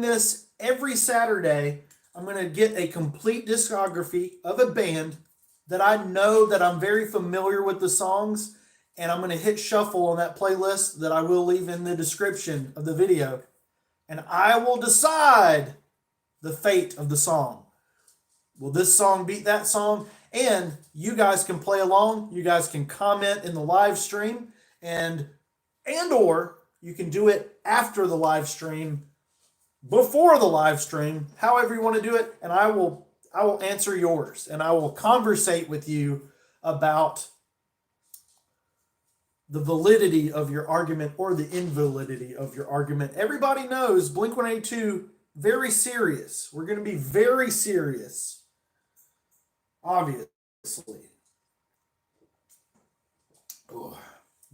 doing this every Saturday. I'm going to get a complete discography of a band that I know that I'm very familiar with the songs, and I'm going to hit shuffle on that playlist that I will leave in the description of the video, and I will decide the fate of the song. Will this song beat that song? And you guys can play along. You guys can comment in the live stream, and or you can do it after the live stream, before the live stream, however you want to do it, and I will answer yours, and I will conversate with you about the validity of your argument or the invalidity of your argument. Everybody knows Blink-182, very serious. We're going to be very serious, obviously. Oh,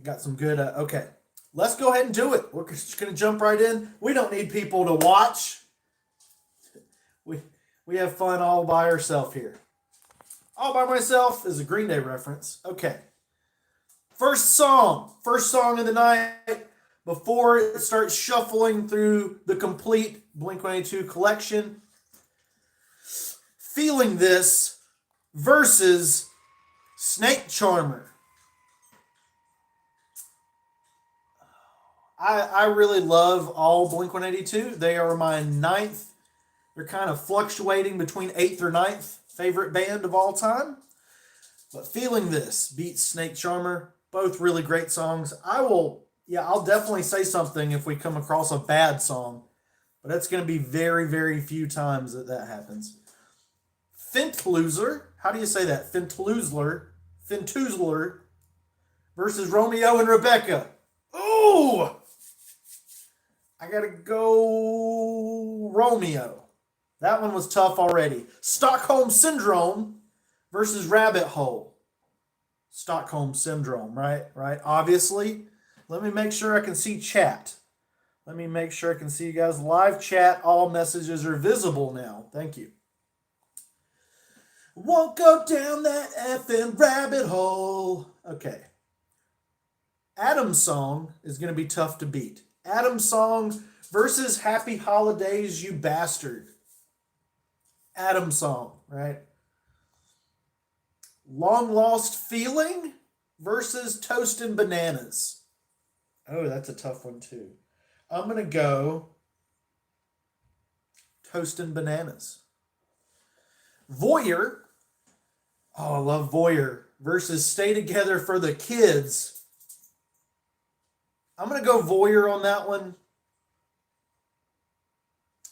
got some good, okay. Let's go ahead and do it. We're just going to jump right in. We don't need people to watch. We have fun all by ourselves here. All by myself is a Green Day reference. Okay. First song of the night before it starts shuffling through the complete Blink-182 collection. Feeling This versus Snake Charmer. I really love all Blink-182. They are my ninth. They're kind of fluctuating between 8th or 9th favorite band of all time. But Feeling This beats Snake Charmer. Both really great songs. I'll definitely say something if we come across a bad song. But that's going to be very, very few times that happens. Fintloser. How do you say that? Fintloser versus Romeo and Rebecca. Ooh! I gotta go Romeo. That one was tough already. Stockholm Syndrome versus Rabbit Hole. Stockholm Syndrome, right? Obviously. Let me make sure I can see chat. Let me make sure I can see you guys live chat. All messages are visible now. Thank you. Won't go down that effing rabbit hole. Okay. Adam's Song is going to be tough to beat. Adam's Song versus Happy Holidays, You Bastard. Adam's Song, right? Long Lost Feeling versus Toast and Bananas. Oh, that's a tough one too. I'm going to go Toast and Bananas. Voyeur. Oh, I love Voyeur versus Stay Together for the Kids. I'm going to go Voyeur on that one.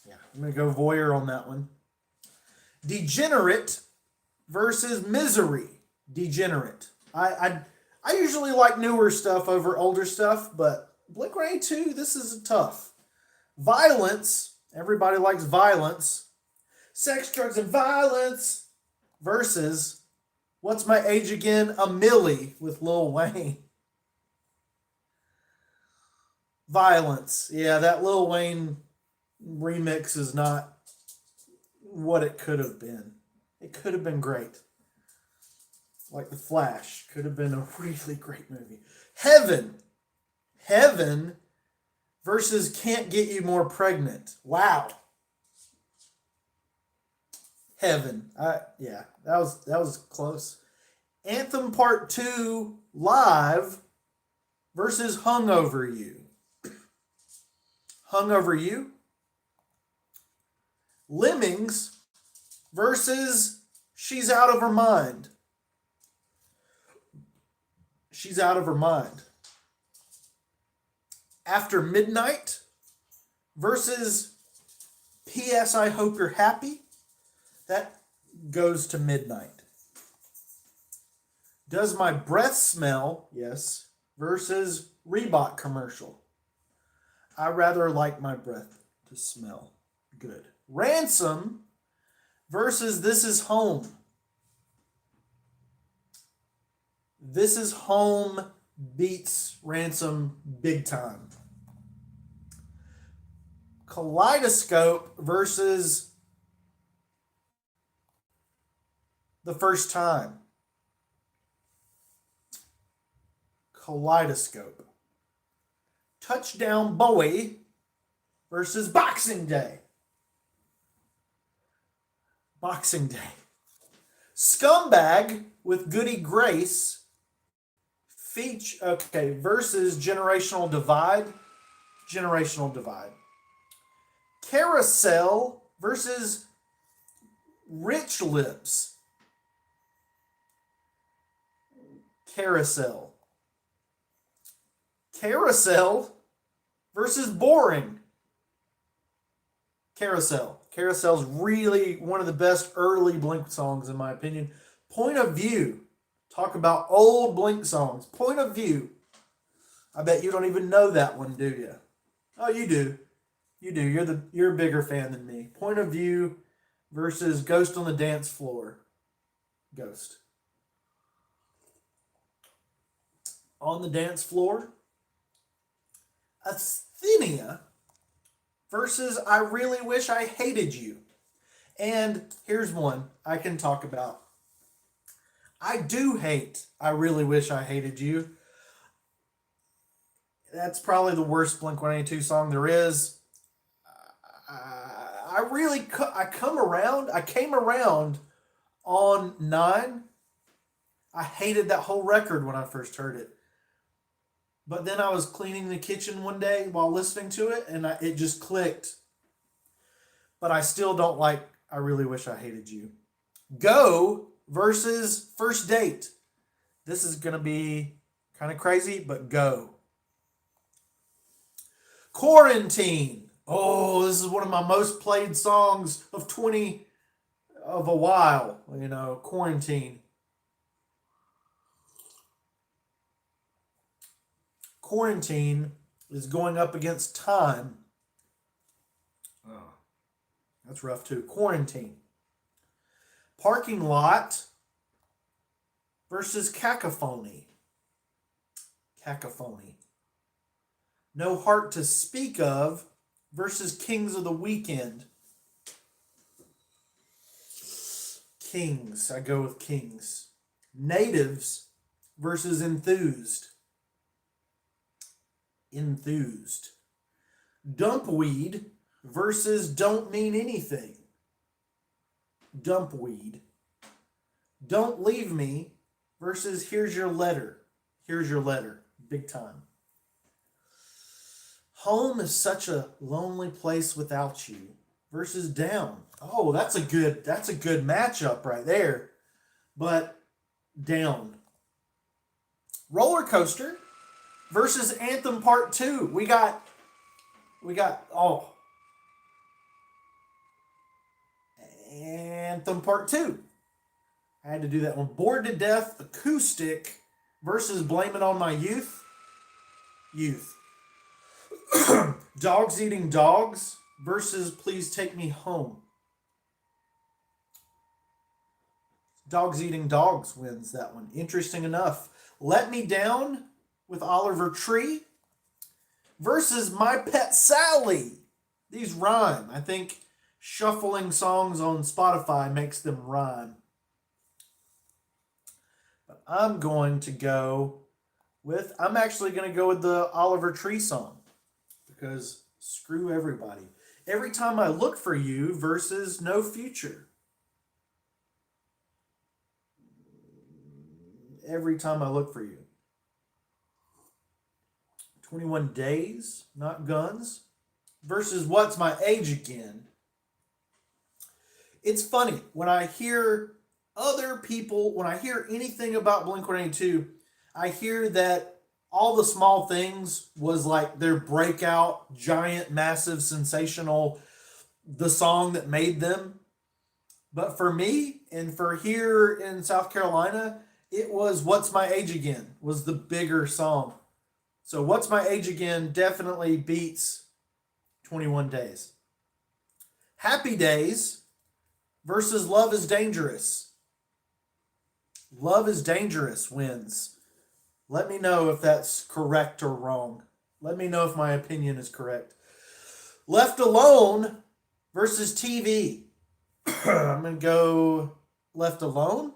Yeah, I'm going to go Voyeur on that one. Degenerate versus Misery. Degenerate. I usually like newer stuff over older stuff, but Blink-182, this is tough. Violence. Everybody likes Violence. Sex, Drugs, and Violence versus What's My Age Again? A Millie with Lil Wayne. Violence. Yeah, that Lil Wayne remix is not what it could have been. It could have been great. Like The Flash. Could have been a really great movie. Heaven. Heaven versus Can't Get You More Pregnant. Wow. Heaven. Yeah, that was close. Anthem Part 2 live versus Hungover You. Hungover You. Lemmings versus She's Out of Her Mind. She's Out of Her Mind. After Midnight versus P.S. I Hope You're Happy. That goes to Midnight. Does My Breath Smell? Yes. Versus Reebok Commercial. I rather like my breath to smell good. Ransom versus This Is Home. This Is Home beats Ransom big time. Kaleidoscope versus The First Time. Kaleidoscope. Touchdown Bowie versus Boxing Day. Boxing Day. Scumbag with Goody Grace versus Generational Divide. Generational Divide. Carousel versus Rich Lips. Carousel. Carousel versus Boring. Carousel. Carousel's really one of the best early Blink songs, in my opinion. Point of View. Talk about old Blink songs. Point of View. I bet you don't even know that one, do you? Oh, you do. You do. You're a bigger fan than me. Point of View versus Ghost on the Dance Floor. Ghost. On the Dance Floor. Asthenia versus I Really Wish I Hated You. And here's one I can talk about. I do hate I Really Wish I Hated You. That's probably the worst Blink-182 song there is. I came around on 9. I hated that whole record when I first heard it. But then I was cleaning the kitchen one day while listening to it, and it just clicked. But I still don't like I Really Wish I Hated You. Go versus First Date. This is going to be kind of crazy, but go. Quarantine. Oh, this is one of my most played songs of a while. Quarantine. Quarantine is going up against Time. Oh, that's rough too. Quarantine. Parking Lot versus Cacophony. Cacophony. No Heart to Speak Of versus Kings of the Weekend. Kings. I go with Kings. Natives versus Enthused. Enthused. Dumpweed versus Don't Mean Anything. Dumpweed. Don't Leave Me versus Here's Your Letter. Here's Your Letter. Big time. Home is Such a Lonely Place Without You versus Down. Oh, that's a good matchup right there. But Down. Roller Coaster versus Anthem Part 2. We got Anthem Part 2. I had to do that one. Bored to Death Acoustic versus Blame It on My Youth. Youth. Dogs Eating Dogs versus Please Take Me Home. Dogs Eating Dogs wins that one. Interesting enough. Let Me Down with Oliver Tree versus My Pet Sally. These rhyme. I think shuffling songs on Spotify makes them rhyme. But I'm actually going to go with the Oliver Tree song because screw everybody. Every Time I Look for You versus No Future. Every Time I Look for You. 21 Days, Not Guns, versus What's My Age Again. It's funny, when I hear anything about Blink-182, I hear that All the Small Things was like their breakout, giant, massive, sensational, the song that made them. But for me, and for here in South Carolina, it was What's My Age Again was the bigger song. So What's My Age Again definitely beats 21 Days. Happy Days versus Love is Dangerous. Love is Dangerous wins. Let me know if that's correct or wrong. Let me know if my opinion is correct. Left Alone versus TV. I'm going to go Left Alone.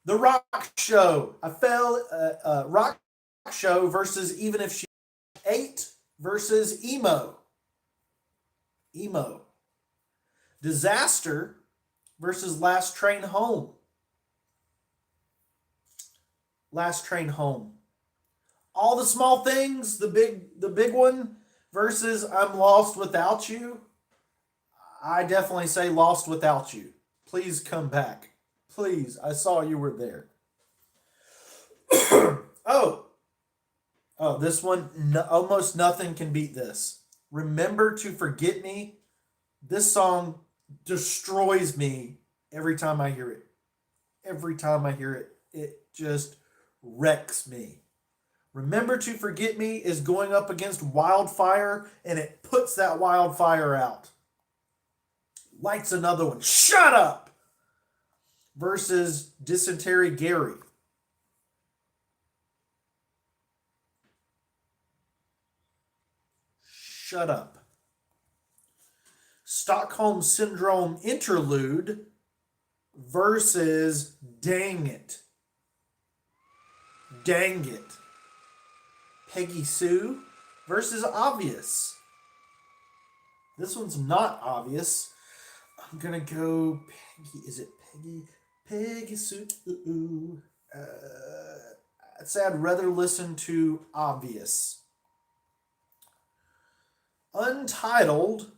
The Rock Show. Rock Show versus Even If She 8 versus Emo. Emo. Disaster versus Last Train Home. Last Train Home. All the Small Things, the big one, versus I'm Lost Without You. I definitely say Lost Without You. Please come back. Please, I saw you were there. oh, this one, no, almost nothing can beat this. Remember to Forget Me. This song destroys me every time I hear it. Every time I hear it, it just wrecks me. Remember to Forget Me is going up against Wildfire, and it puts that wildfire out. Lights another one. Shut up! Versus Dysentery Gary. Shut up. Stockholm Syndrome Interlude versus Dang It. Dang It. Peggy Sue versus Obvious. This one's not obvious. I'm gonna go Peggy. Is it Peggy? Peggy Sue. I'd say I'd rather listen to Obvious. Untitled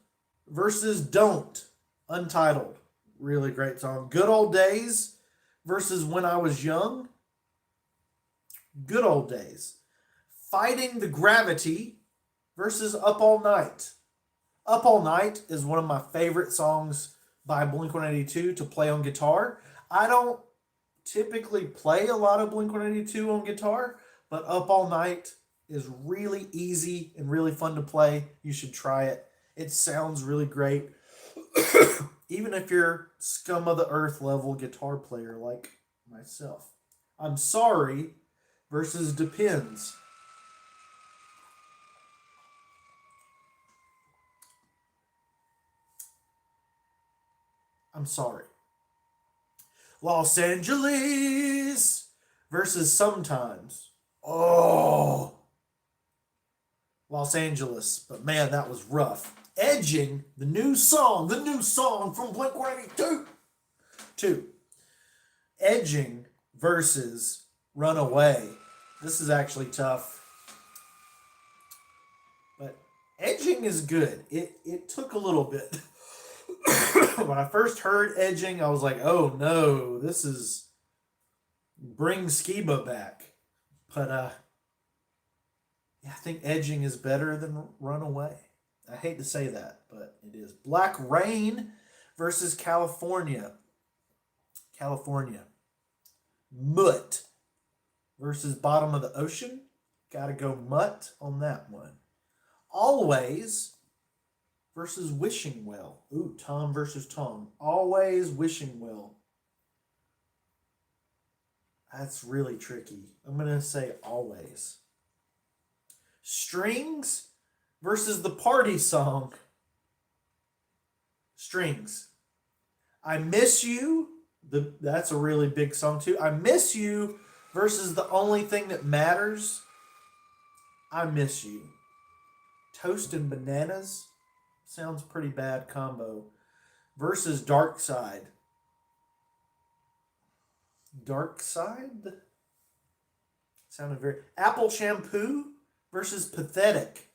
versus Don't. Untitled. Really great song. Good Old Days versus When I Was Young. Good Old Days. Fighting the Gravity versus Up All Night. Up All Night is one of my favorite songs by Blink-182 to play on guitar. I don't typically play a lot of Blink-182 on guitar, but Up All Night is really easy and really fun to play. You should try it. It sounds really great. Even if you're scum of the earth level guitar player like myself. I'm Sorry versus Depends. I'm Sorry. Los Angeles versus Sometimes. Oh, Los Angeles. But man, that was rough. Edging, the new song from Blink-182. 2. Edging versus Runaway. This is actually tough. But Edging is good. It took a little bit. When I first heard Edging, I was like, oh no, this is bring Skiba back. But yeah, I think Edging is better than Runaway. I hate to say that, but it is. Black Rain versus California. California. Mutt versus Bottom of the Ocean. Gotta go Mutt on that one. Always versus Wishing Well. Ooh, Tom versus Tom. Always Wishing Well. That's really tricky. I'm going to say Always. Strings versus the Party Song. Strings. I Miss You. That's a really big song too. I Miss You versus The Only Thing That Matters. I Miss You. Toast and Bananas. Sounds pretty bad combo. Versus Dark Side. Dark Side? Sounded very... Apple Shampoo versus Pathetic.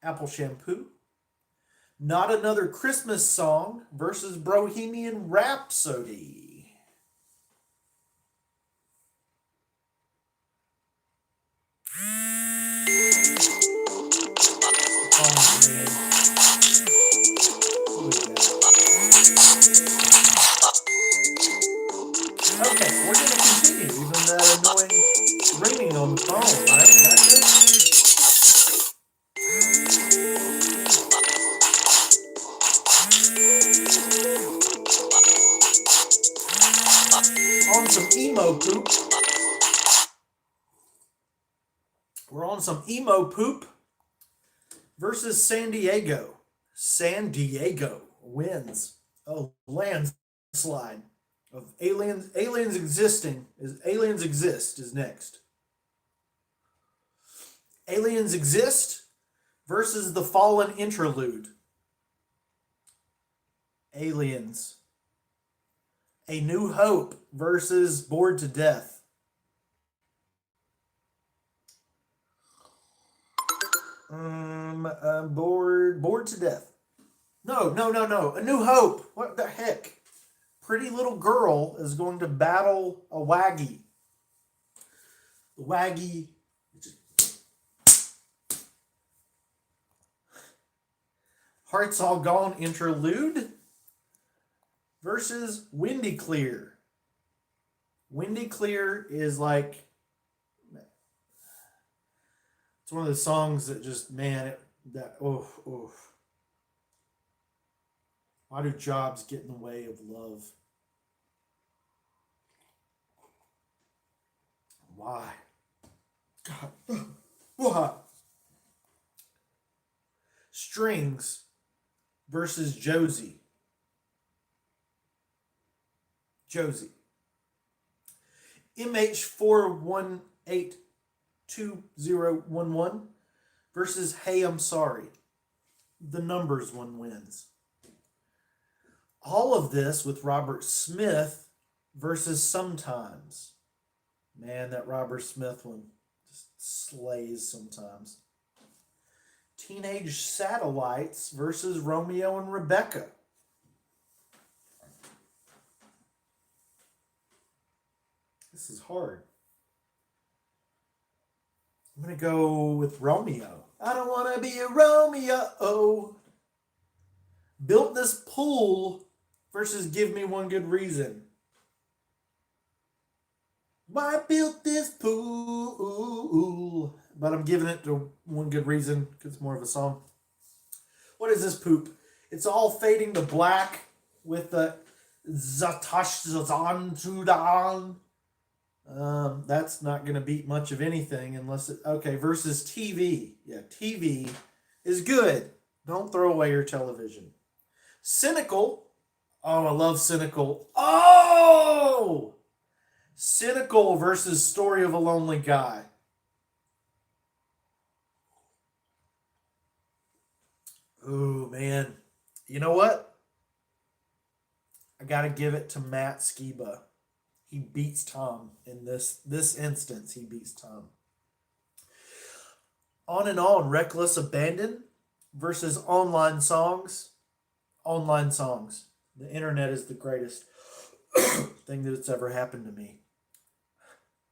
Apple Shampoo. Not Another Christmas Song versus Bohemian Rhapsody. Okay, we're going to continue, even that annoying ringing on the phone, right? That's it. On some emo poop. We're on some emo poop versus San Diego. San Diego wins. Oh, landslide. Of aliens exist is next. Aliens Exist versus The Fallen Interlude. Aliens. A New Hope versus Bored to Death. Bored to Death. No, no, no, no. A New Hope. What the heck? Pretty Little Girl is going to battle a Waggy. The Waggy. Hearts All Gone Interlude versus Windy Clear. Windy Clear is like, it's one of the songs that just, man, oh. Why do jobs get in the way of love? Why? God, why? Strings versus Josie. Josie. MH4182011 versus Hey, I'm Sorry. The numbers one wins. All of this with Robert Smith versus Sometimes. Man, that Robert Smith one just slays sometimes. Teenage Satellites versus Romeo and Rebecca. This is hard. I'm going to go with Romeo. I don't want to be a Romeo. Built This Pool versus Give Me One Good Reason. I built this pool. But I'm giving it to One Good Reason because it's more of a song. What is this poop? It's all fading to black with the Zatash Zazantudan. That's not going to beat much of anything unless it... Okay, versus TV. Yeah, TV is good. Don't throw away your television. Cynical. Oh, I love Cynical. Oh! Cynical versus Story of a Lonely Guy. Oh, man. You know what? I got to give it to Matt Skiba. He beats Tom in this instance. He beats Tom. On and On, Reckless Abandon versus Online Songs. Online Songs. The internet is the greatest thing that's ever happened to me.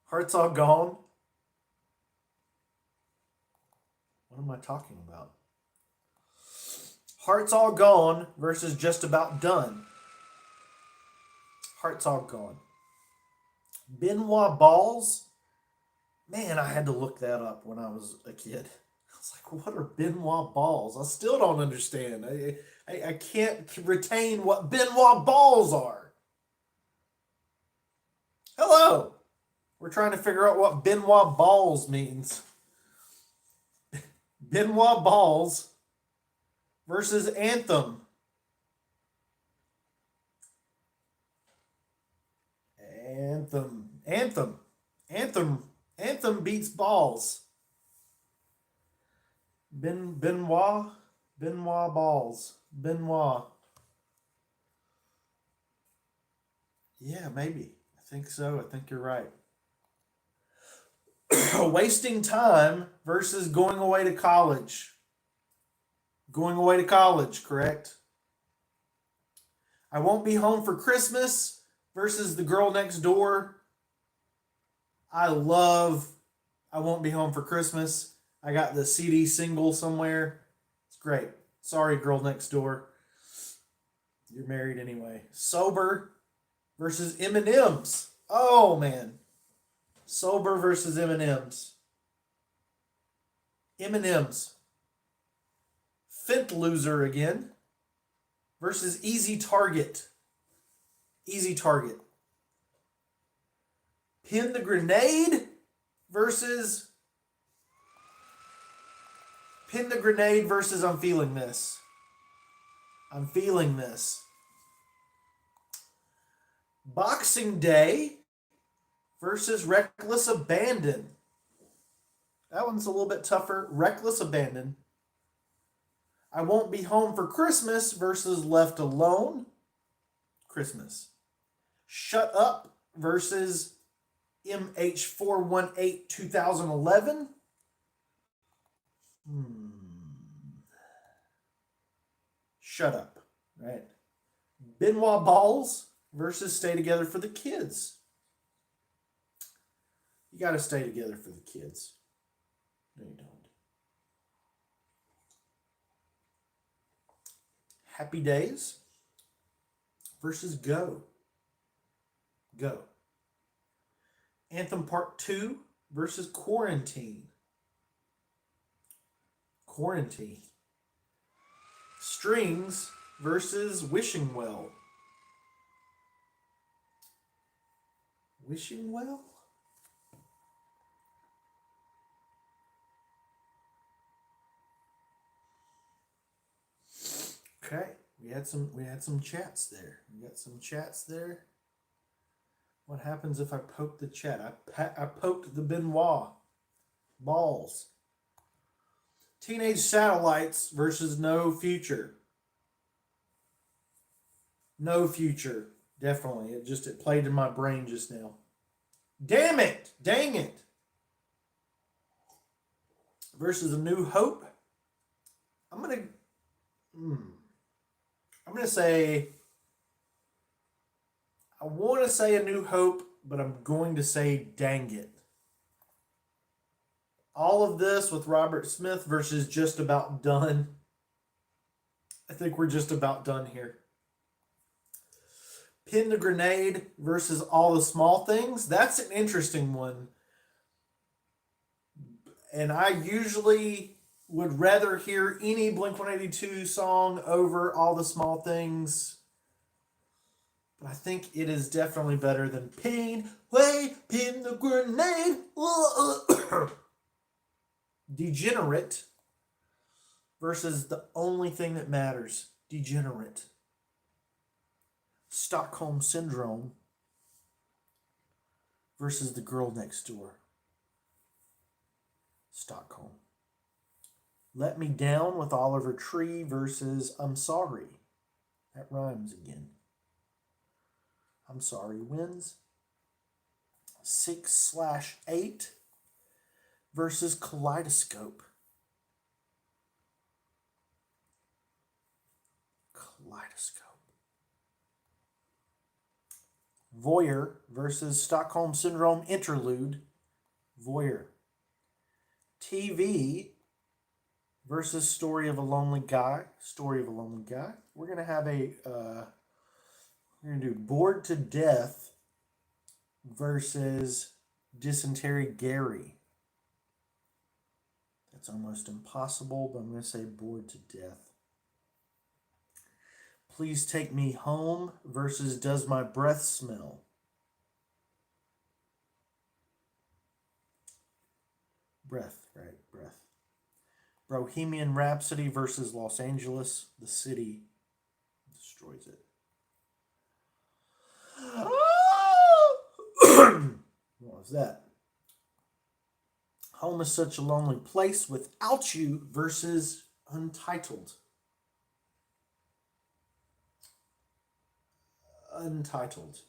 Hearts All Gone. What am I talking about? Hearts All Gone versus Just About Done. Hearts All Gone. Benoit Balls. Man, I had to look that up when I was a kid. I was like, what are Benoit Balls? I still don't understand. I can't retain what Benoit Balls are. Hello. We're trying to figure out what Benoit Balls means. Benoit Balls versus Anthem. Anthem beats Balls. Benoit Balls. Benoit. Yeah, maybe. I think so. I think you're right. Wasting Time versus Going Away to College. Going Away to College, correct? I Won't Be Home for Christmas versus The Girl Next Door. I love I Won't Be Home for Christmas. I got the CD single somewhere. It's great. Sorry, Girl Next Door. You're married anyway. Sober versus M&M's. Oh, man. Sober versus M&M's. M&M's. Fifth Loser again versus Easy Target. Easy Target. Pin the Grenade versus I'm Feeling This. I'm Feeling This. Boxing Day versus Reckless Abandon. That one's a little bit tougher. Reckless Abandon. I Won't Be Home for Christmas versus Left Alone. Christmas. Shut Up versus MH418 2011. Shut Up, right? Benoit Balls versus Stay Together for the Kids. You got to stay together for the kids. No, you don't. Happy Days versus Go. Go. Anthem Part 2 versus Quarantine. Quarantine. Strings versus Wishing Well. Wishing Well? Okay, we had some chats there. We got some chats there. What happens if I poke the chat? I poked the Benoit balls. Teenage Satellites versus No Future. No Future, definitely. It played in my brain just now. Damn it! Dang it! Versus A New Hope. I'm gonna say. I want to say A New Hope, but I'm going to say Dang It. All of this with Robert Smith versus Just About Done. I think we're just about done here. Pin the Grenade versus All the Small Things. That's an interesting one. And I usually would rather hear any Blink-182 song over All the Small Things. But I think it is definitely better than Pin the Grenade. Degenerate versus The Only Thing That Matters. Degenerate. Stockholm Syndrome versus The Girl Next Door. Stockholm. Let Me Down with Oliver Tree versus I'm Sorry. That rhymes again. I'm Sorry wins. 6/8 versus Kaleidoscope. Kaleidoscope. Voyeur versus Stockholm Syndrome Interlude. Voyeur. TV versus Story of a Lonely Guy. Story of a Lonely Guy. We're going to have we're going to do Bored to Death versus Dysentery Gary. That's almost impossible, but I'm going to say Bored to Death. Please Take Me Home versus Does My Breath Smell? Breath, right? Breath. Bohemian Rhapsody versus Los Angeles. The city destroys it. What was that? Home is Such a Lonely Place Without You versus Untitled. Untitled.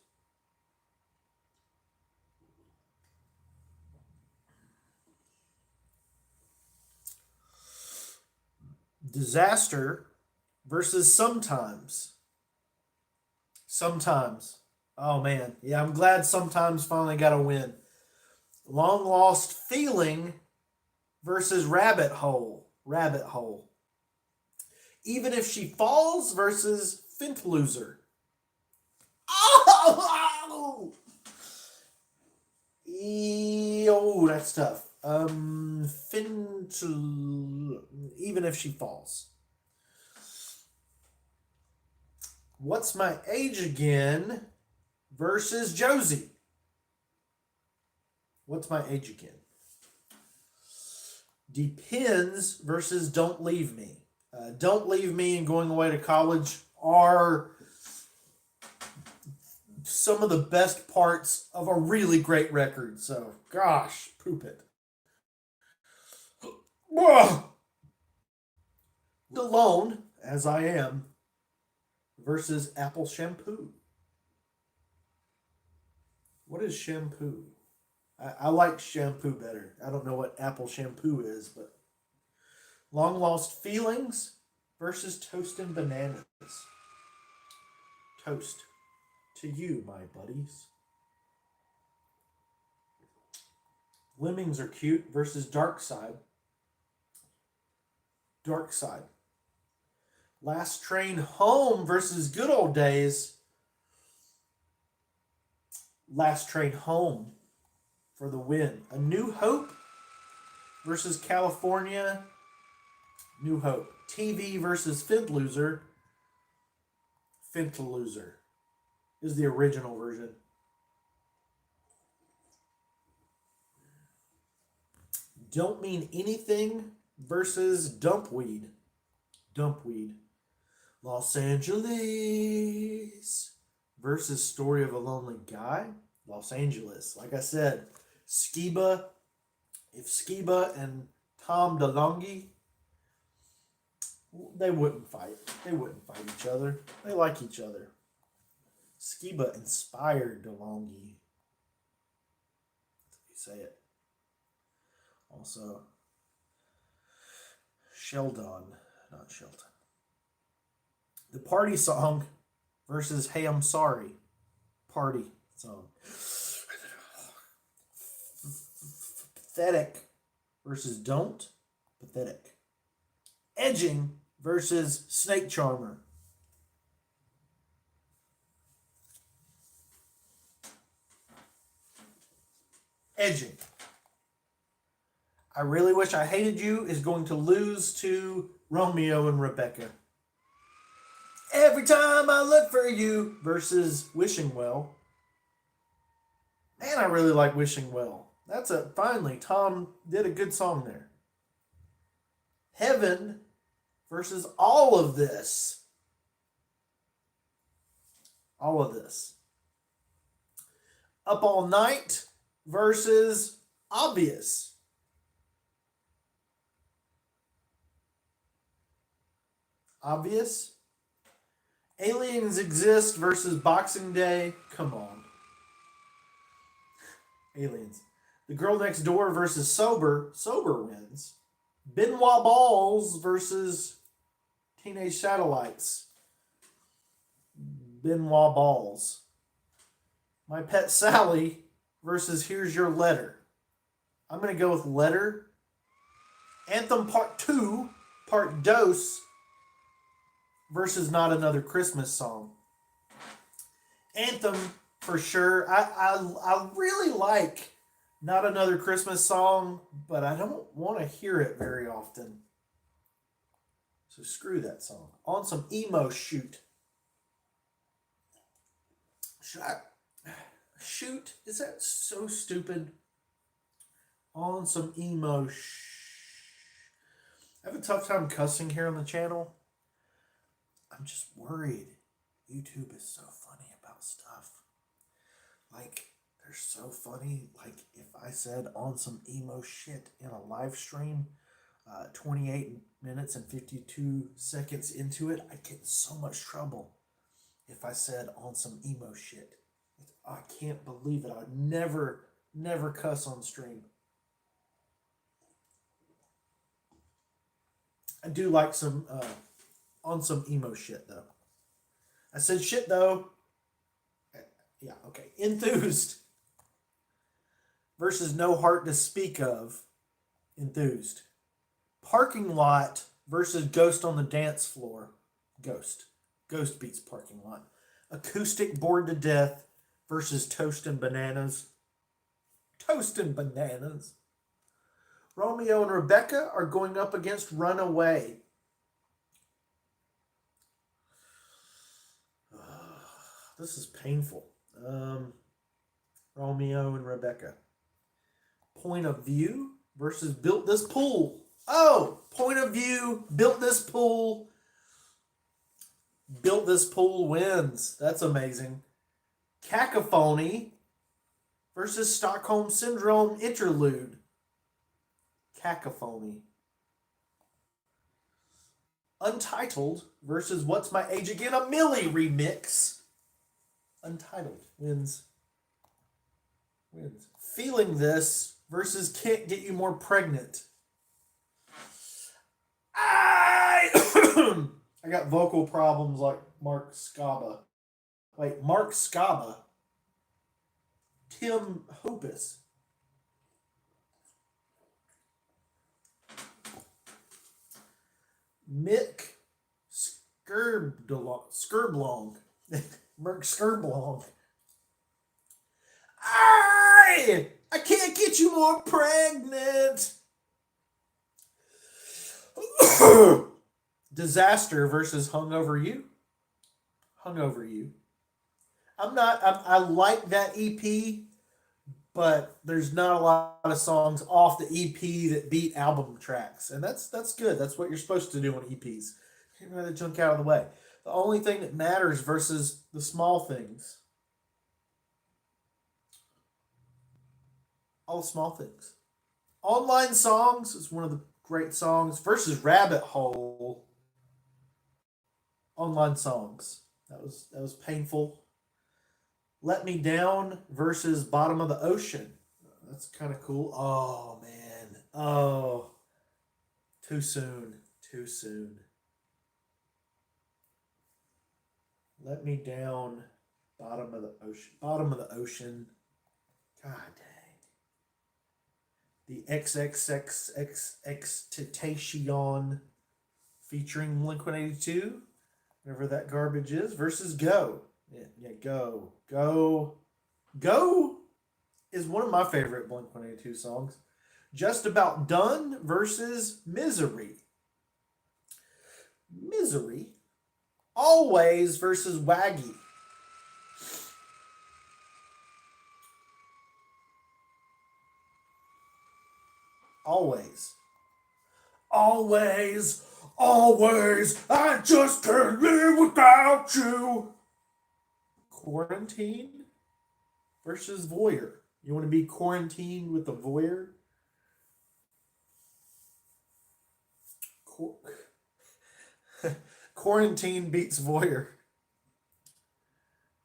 Disaster versus Sometimes. Sometimes. Oh man. Yeah, I'm glad Sometimes finally got a win. Long Lost Feeling versus Rabbit Hole. Rabbit Hole. Even If She Falls versus Fint Loser. Oh, that's tough. Even If She Falls. What's My Age Again versus Josie. What's My Age Again? Depends versus Don't Leave Me. Don't Leave Me and Going Away to College are some of the best parts of a really great record. So, gosh, poop it. Alone, As I Am, versus Apple Shampoo. What is shampoo? I like shampoo better. I don't know what apple shampoo is, but long lost feelings versus toast and bananas. Toast to you, my buddies. Lemmings are cute versus dark side. Dark side. Last train home versus good old days. Last train home for the win. A New Hope versus California. New Hope. TV versus Fintloser. Fintloser is the original version. Don't Mean Anything versus Dumpweed. Dumpweed. Los Angeles versus Story of a Lonely Guy. Los Angeles. Like I said, Skiba. If Skiba and Tom DeLonge, they wouldn't fight. They wouldn't fight each other. They like each other. Skiba inspired DeLonge. That's how you say it. Also, Sheldon, not Shelton. The Party Song versus Hey I'm Sorry. Party song. Pathetic versus Don't. Pathetic. Edging versus Snake Charmer. Edging. I Really Wish I Hated You is going to lose to Romeo and Rebecca. Every Time I Look for You versus Wishing Well. Man, I really like Wishing Well. Finally, Tom did a good song there. Heaven versus All of This. All of This. Up All Night versus Obvious. Obvious. Aliens Exist versus Boxing Day. Come on. Aliens. The Girl Next Door versus Sober. Sober wins. Benoit Balls versus Teenage Satellites. Benoit Balls. My Pet Sally versus Here's Your Letter. I'm going to go with Letter. Anthem Part 2, Part Dos versus Not Another Christmas Song. Anthem for sure. I really like Not Another Christmas Song, but I don't want to hear it very often. So screw that song. On some emo shoot. Should I shoot? Is that so stupid? On some emo I have a tough time cussing here on the channel. I'm just worried. YouTube is so funny about stuff. Like, they're so funny. Like, if I said on some emo shit in a live stream, 28 minutes and 52 seconds into it, I'd get in so much trouble if I said on some emo shit. I can't believe it. I would never cuss on stream. I do like some on some emo shit, though. I said shit, though. Yeah, okay. Enthused versus No Heart to Speak Of. Enthused. Parking Lot versus Ghost on the Dance Floor. Ghost. Ghost beats Parking Lot. Acoustic Bored to Death versus Toast and Bananas. Toast and Bananas. Romeo and Rebecca are going up against Runaway. This is painful. Romeo and Rebecca. Point of View versus Built This Pool. Oh, Point of View, Built This Pool. Built This Pool wins. That's amazing. Cacophony versus Stockholm Syndrome Interlude. Cacophony. Untitled versus What's My Age Again? A Millie remix. Untitled wins. wins. Feeling This versus Can't Get You More Pregnant. I I got vocal problems like Mark Scaba. Wait, Mark Scaba. Tim Hopus. Mick Skurblong. Merc Skurblong. I can't get you more pregnant. Disaster versus Hungover You. Hungover You. I like that EP, but there's not a lot of songs off the EP that beat album tracks. And that's good. That's what you're supposed to do on EPs. Get rid of the junk out of the way. The only thing that matters versus the small things. All the small things. Online Songs is one of the great songs versus Rabbit Hole. Online Songs. That was painful. Let Me Down versus Bottom of the Ocean. That's kind of cool. Oh man. Oh. Too soon. Too soon. Let Me Down. Bottom of the Ocean. Bottom of the Ocean. God dang. The XXXXXTentacion featuring Blink-182, whatever that garbage is, versus Go. Yeah, Go. Go. Go is one of my favorite Blink-182 songs. Just About Done versus Misery. Misery. Always versus Waggy. Always. Always. Always. I just can't live without you. Quarantine versus Voyeur. You want to be quarantined with a voyeur? Quarantine beats voyeur.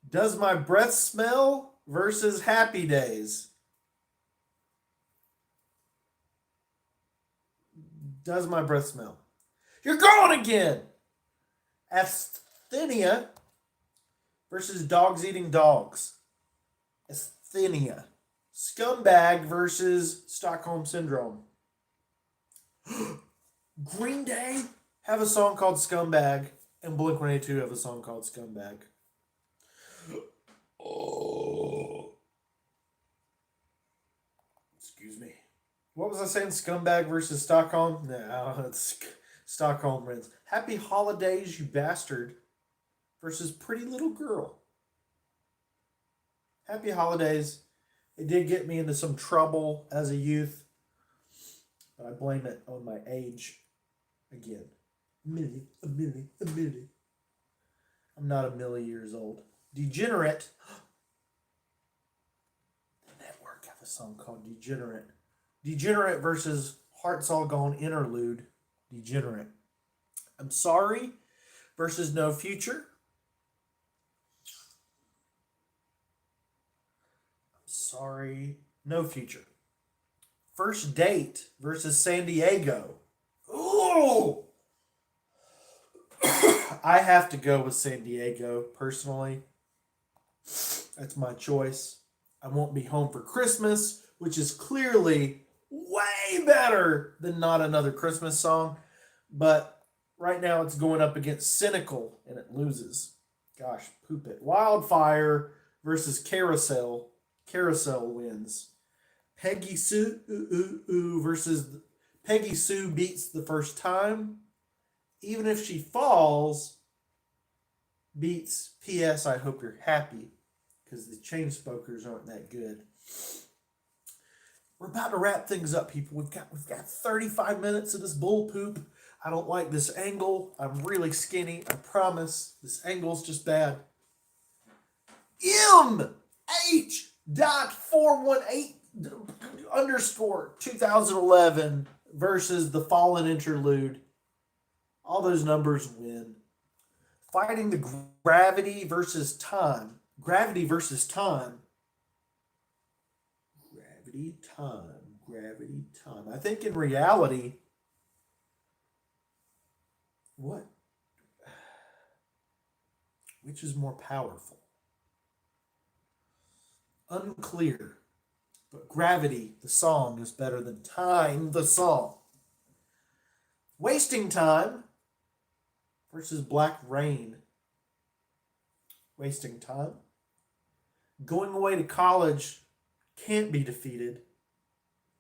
Does My Breath Smell versus Happy Days? Does My Breath Smell? You're gone again! Asthenia versus Dogs Eating Dogs. Asthenia. Scumbag versus Stockholm Syndrome. Green Day have a song called Scumbag, and Blink-182 have a song called Scumbag. Oh. Excuse me. What was I saying? Scumbag versus Stockholm? No, it's Stockholm wins. Happy Holidays, You Bastard versus Pretty Little Girl. Happy Holidays. It did get me into some trouble as a youth, but I blame it on my age again. A milli. I'm not a milli years old. Degenerate. The Network have a song called Degenerate. Degenerate versus Hearts All Gone Interlude. Degenerate. I'm Sorry versus No Future. I'm Sorry, No Future. First Date versus San Diego. Ooh! I have to go with San Diego, personally. That's my choice. I Won't Be Home for Christmas, which is clearly way better than Not Another Christmas Song. But right now it's going up against Cynical, and it loses. Gosh, poop it. Wildfire versus Carousel. Carousel wins. Peggy Sue versus Peggy Sue beats The First Time. Even If She Falls beats P.S. I Hope You're Happy, because the Chainsmokers aren't that good. We're about to wrap things up, people. We've got 35 minutes of this bull poop. I don't like this angle. I'm really skinny. I promise. This angle's just bad. MH.418 underscore 2011 versus The Fallen Interlude. All those numbers win. Fighting the Gravity versus Time. Gravity versus Time. Gravity time. I think in reality, what? Which is more powerful? Unclear. But Gravity, the song, is better than Time, the song. Wasting Time versus Black Rain. Wasting Time. Going away to college can't be defeated.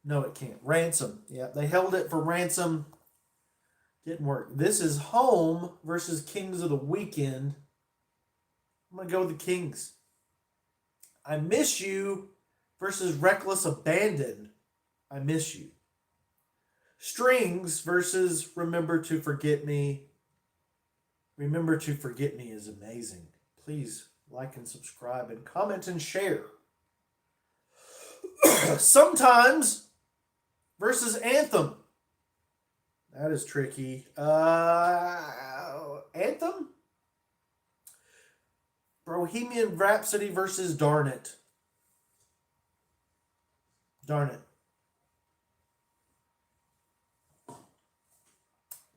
No, it can't. Ransom. Yeah, they held it for Ransom. Didn't work. This is Home versus Kings of the Weekend. I'm going to go with the Kings. I Miss You versus Reckless Abandon. I Miss You. Strings versus Remember to Forget Me. Remember to Forget Me is amazing. Please like and subscribe and comment and share. Sometimes versus Anthem. That is tricky. Anthem? Bohemian Rhapsody versus Darn It. Darn It.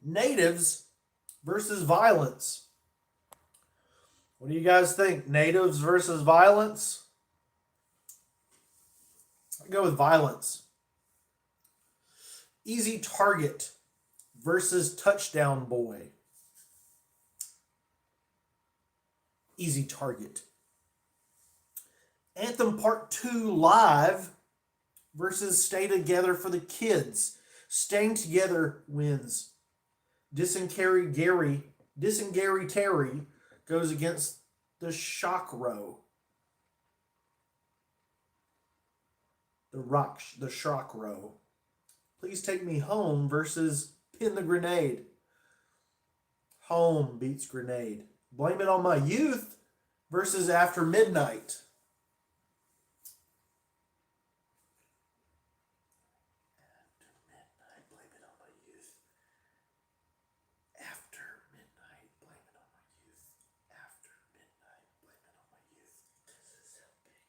Natives versus Violence. What do you guys think? Natives versus Violence? I'll go with Violence. Easy Target versus Touchdown Boy. Easy Target. Anthem Part 2 Live versus Stay Together for the Kids. Staying Together wins. Dysentery Terry goes against the Shock Row. The Shock Row. Please Take Me Home versus Pin the Grenade. Home beats Grenade. Blame It on My Youth versus After Midnight. After Midnight, Blame It on My Youth. After Midnight, Blame It on My Youth. After Midnight, Blame It on My Youth. This is helping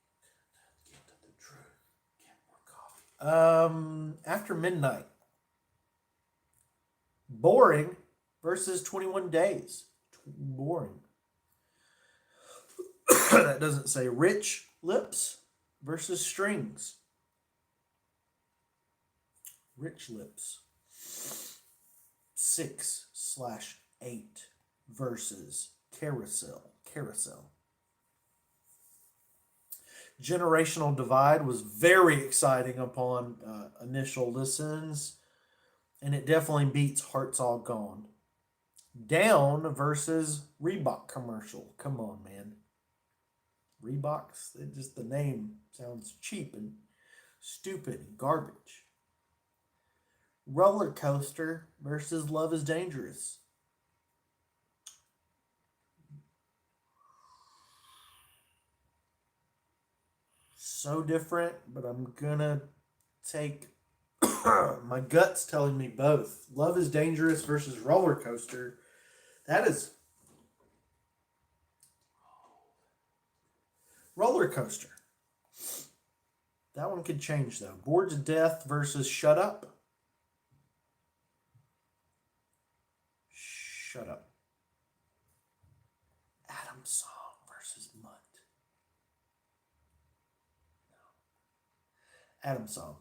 get to the truth. Get more coffee. After Midnight. Boring versus 21 Days. Boring. That doesn't say. Rich Lips versus Strings. Rich Lips. 6/8 versus Carousel. Generational Divide was very exciting upon initial listens, and it definitely beats Hearts All Gone. Down versus Reebok commercial. Come on, man. Reeboks, just the name sounds cheap and stupid and garbage. Roller Coaster versus Love is Dangerous. So different, but I'm gonna take my gut's telling me both. Love is Dangerous versus Roller Coaster. That is Roller Coaster. That one could change though. Bored to Death versus Shut Up. Shut Up. Adam's Song versus Mutt. No. Adam's Song.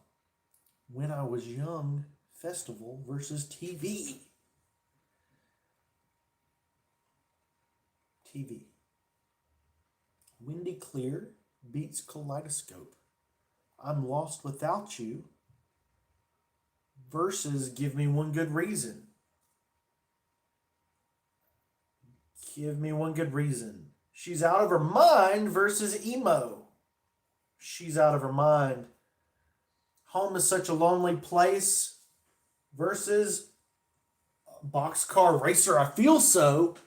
When I Was Young Festival versus TV. TV. Windy Clear beats Kaleidoscope. I'm Lost Without You versus Give Me One Good Reason. Give Me One Good Reason. She's Out of Her Mind versus Emo. She's Out of Her Mind. Home is Such a Lonely Place versus Boxcar Racer. I Feel So.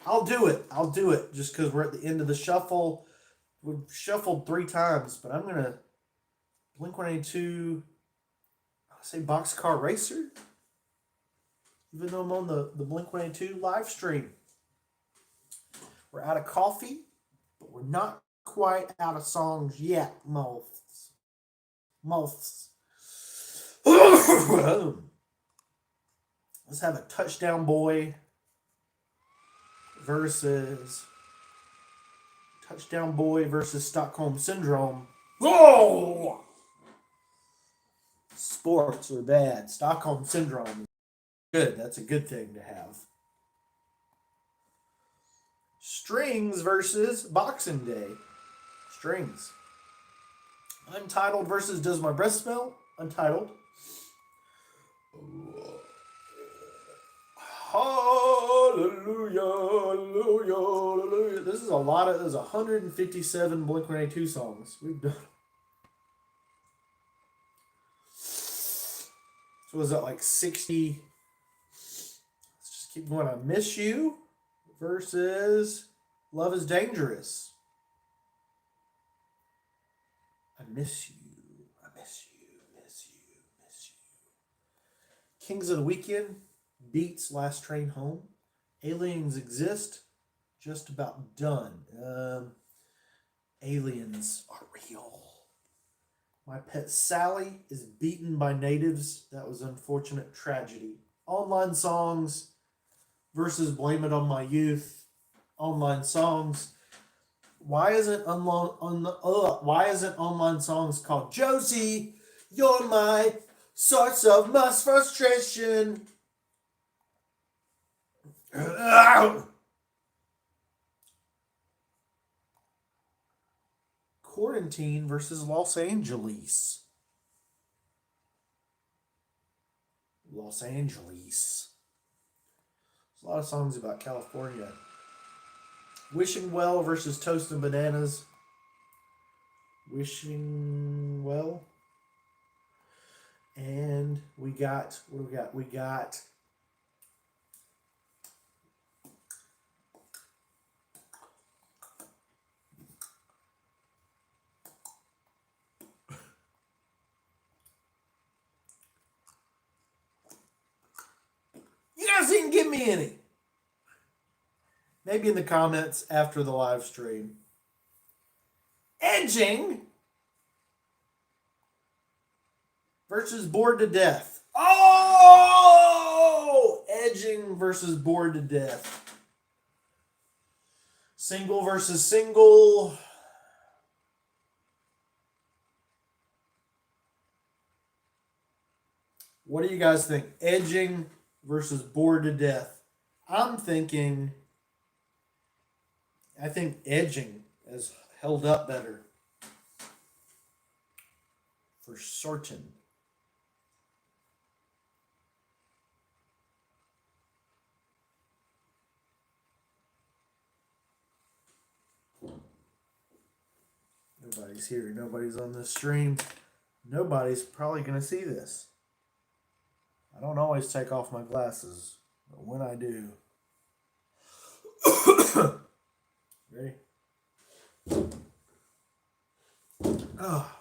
I'll do it just because we're at the end of the shuffle. We've shuffled 3 times, but I'm going to Blink-182, I'll say Boxcar Racer, even though I'm on the Blink-182 live stream. We're out of coffee, but we're not quite out of songs yet, moths. Moths. Let's have a Touchdown Boy versus Stockholm Syndrome. Oh! Sports are bad. Stockholm Syndrome is good. That's a good thing to have. Strings versus Boxing Day. Strings. Untitled versus Does My Breath Smell? Untitled. Hallelujah, hallelujah, hallelujah. There's 157 Blink-182 songs. We've done. So was that like 60? Let's just keep going. I Miss You versus Love is Dangerous. I miss you. I miss you. Miss you. Miss you. Kings of the Weekend beats Last Train Home. Aliens Exist. Just about done. Aliens are real. My Pet Sally is beaten by natives. That was unfortunate tragedy. Online Songs versus Blame It on My Youth. Online Songs. Why isn't Online Songs called Josie? You're my source of most frustration. Quarantine versus Los Angeles. Los Angeles. There's a lot of songs about California. Wishing Well versus Toast and Bananas. Wishing Well. And we got, what do we got? We got you guys didn't give me any. Maybe in the comments after the live stream. Edging versus Bored to Death. Oh! Edging versus Bored to Death. Single versus single. What do you guys think? Edging versus Bored to Death. I think Edging has held up better. For certain. Nobody's here. Nobody's on this stream. Nobody's probably going to see this. I don't always take off my glasses, but when I do. Ready? Oh.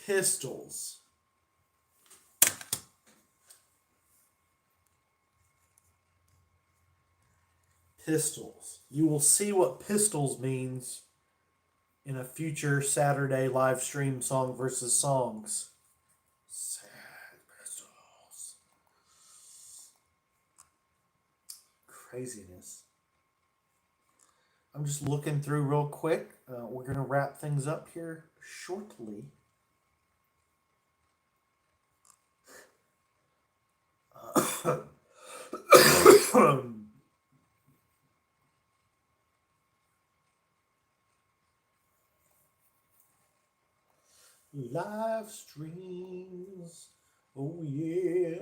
Pistols. Pistols. You will see what pistols means in a future Saturday live stream Song versus Songs. Sad pistols. Craziness. I'm just looking through real quick. We're going to wrap things up here shortly. Live streams. Oh yeah.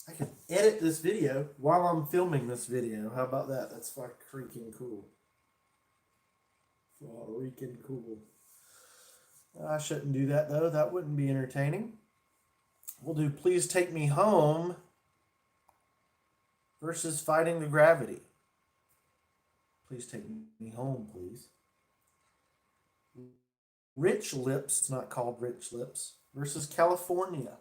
I can edit this video while I'm filming this video. How about that? That's freaking cool. Freaking cool. I shouldn't do that though. That wouldn't be entertaining. We'll do Please Take Me Home versus Fighting the Gravity. Please take me home, please. Rich Lips, it's not called Rich Lips, versus California.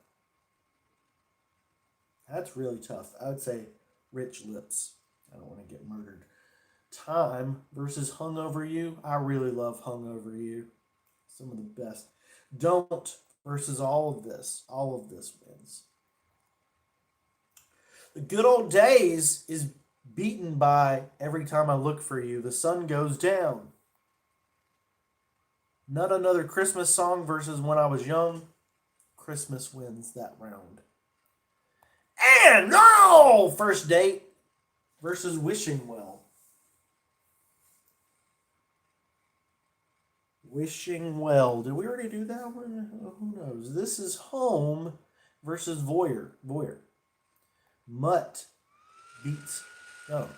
That's really tough. I would say Rich Lips. I don't want to get murdered. Time versus Hung Over You. I really love Hung Over You. Some of the best. Don't versus all of this. All of this wins. The Good Old Days is beaten by Every Time I Look for You. The Sun Goes Down. Not Another Christmas Song versus When I Was Young. Christmas wins that round. And no! First Date versus Wishing Well. Wishing Well. Did we already do that one? Oh, who knows? This is Home versus Voyeur. Voyeur. Mutt beats. Oh.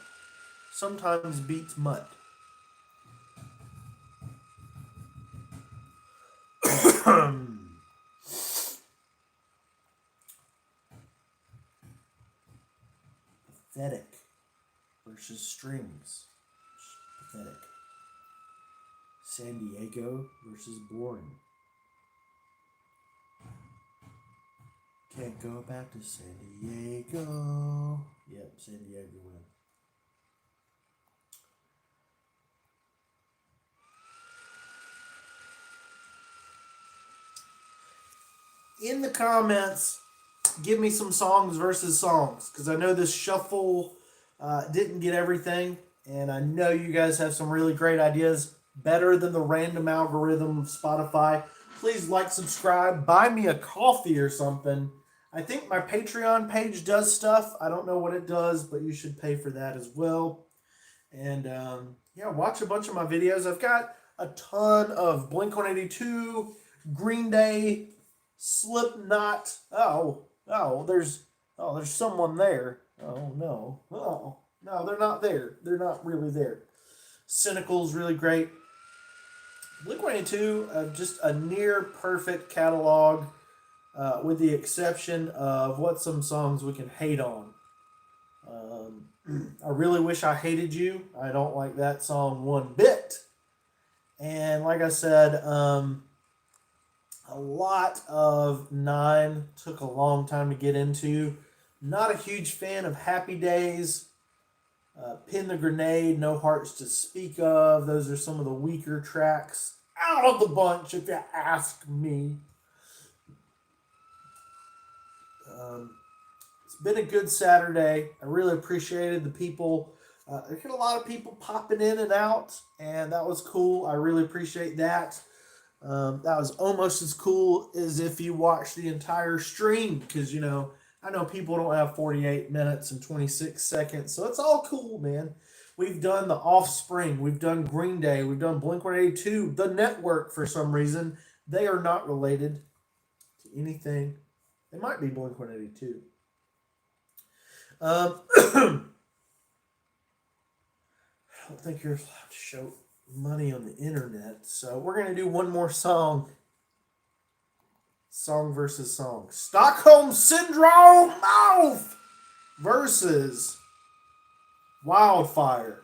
Sometimes beats Mutt. Pathetic versus Strings. Pathetic. San Diego versus Boring. Can't go back to San Diego. Yep, San Diego wins. In the comments, give me some songs versus songs, because I know this shuffle didn't get everything, and I know you guys have some really great ideas, better than the random algorithm of Spotify. Please like, subscribe, buy me a coffee or something. I think my Patreon page does stuff. I don't know what it does, but you should pay for that as well. And yeah, watch a bunch of my videos. I've got a ton of Blink-182, Green Day, Slipknot. There's someone there. Oh no. Oh no, they're not there. They're not really there. Cynical's really great. Blink-182, just a near perfect catalog, with the exception of what some songs we can hate on. I really wish I hated you. I don't like that song one bit. And like I said, a lot of Nine took a long time to get into. Not a huge fan of Happy Days. Pin the Grenade, No Hearts to Speak of. Those are some of the weaker tracks out of the bunch, if you ask me. It's been a good Saturday. I really appreciated the people. There's been a lot of people popping in and out, and that was cool. I really appreciate that. That was almost as cool as if you watched the entire stream, because, I know people don't have 48 minutes and 26 seconds, so it's all cool, man. We've done The Offspring, we've done Green Day, we've done Blink-182, The Network for some reason. They are not related to anything. They might be Blink-182. I don't think you're allowed to show money on the internet, so we're going to do one more song. Song versus song. Stockholm Syndrome Mouth versus Wildfire.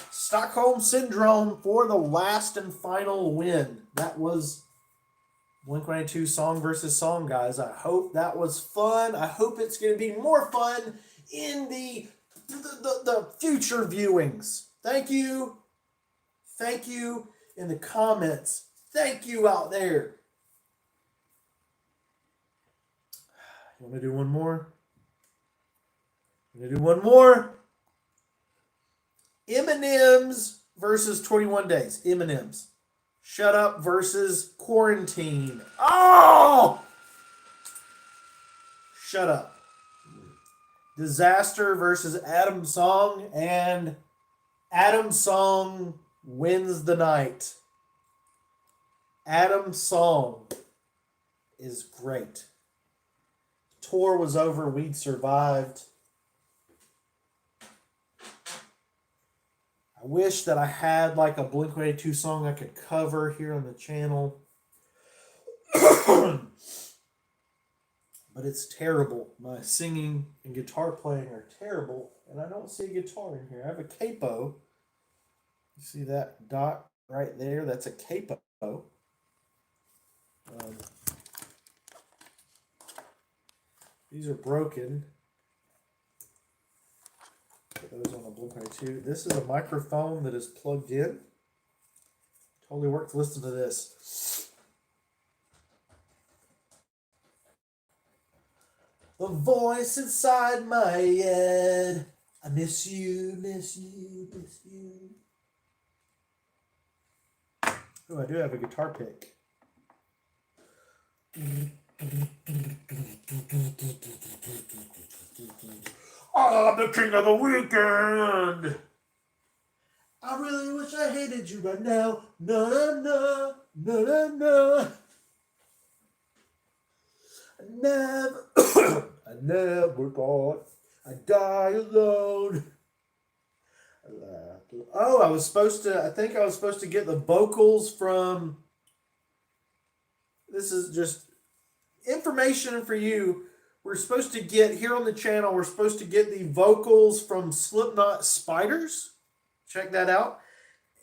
Stockholm Syndrome for the last and final win. That was Blink-182 song versus song, guys. I hope that was fun. I hope it's going to be more fun in the future viewings. Thank you. Thank you in the comments. Thank you out there. You want to do one more? I'm going to do one more. M&M's versus 21 Days. M&M's. Shut Up versus Quarantine. Oh! Shut Up. Disaster versus Adam Song, and Adam Song wins the night. Adam Song is great. Tour was over, we'd survived. I wish that I had like a Blink-182 song I could cover here on the channel. But it's terrible. My singing and guitar playing are terrible, and I don't see a guitar in here. I have a capo. You see that dot right there. That's a capo. These are broken. Put those on a Blink-182. This is a microphone that is plugged in. Totally works. Listen to this. The voice inside my head. I miss you, miss you, miss you. Oh, I do have a guitar pick. I'm the king of the weekend. I really wish I hated you right now. No, no, no, no, no, no. I never thought I'd die alone. Oh, I think I was supposed to get the vocals from, this is just information for you. We're supposed to get, here on the channel, we're supposed to get the vocals from Slipknot Spiders. Check that out.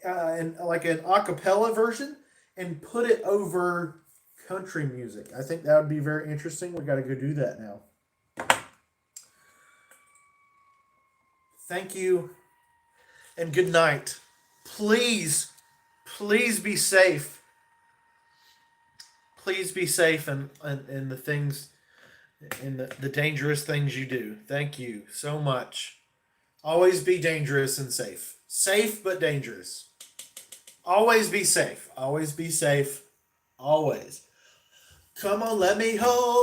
And like an a cappella version, and put it over country music. I think that would be very interesting. We got to go do that now. Thank you and good night. Please, please be safe. Please be safe in the things, in the dangerous things you do. Thank you so much. Always be dangerous and safe. Safe but dangerous. Always be safe. Always be safe. Always. Come on, let me hold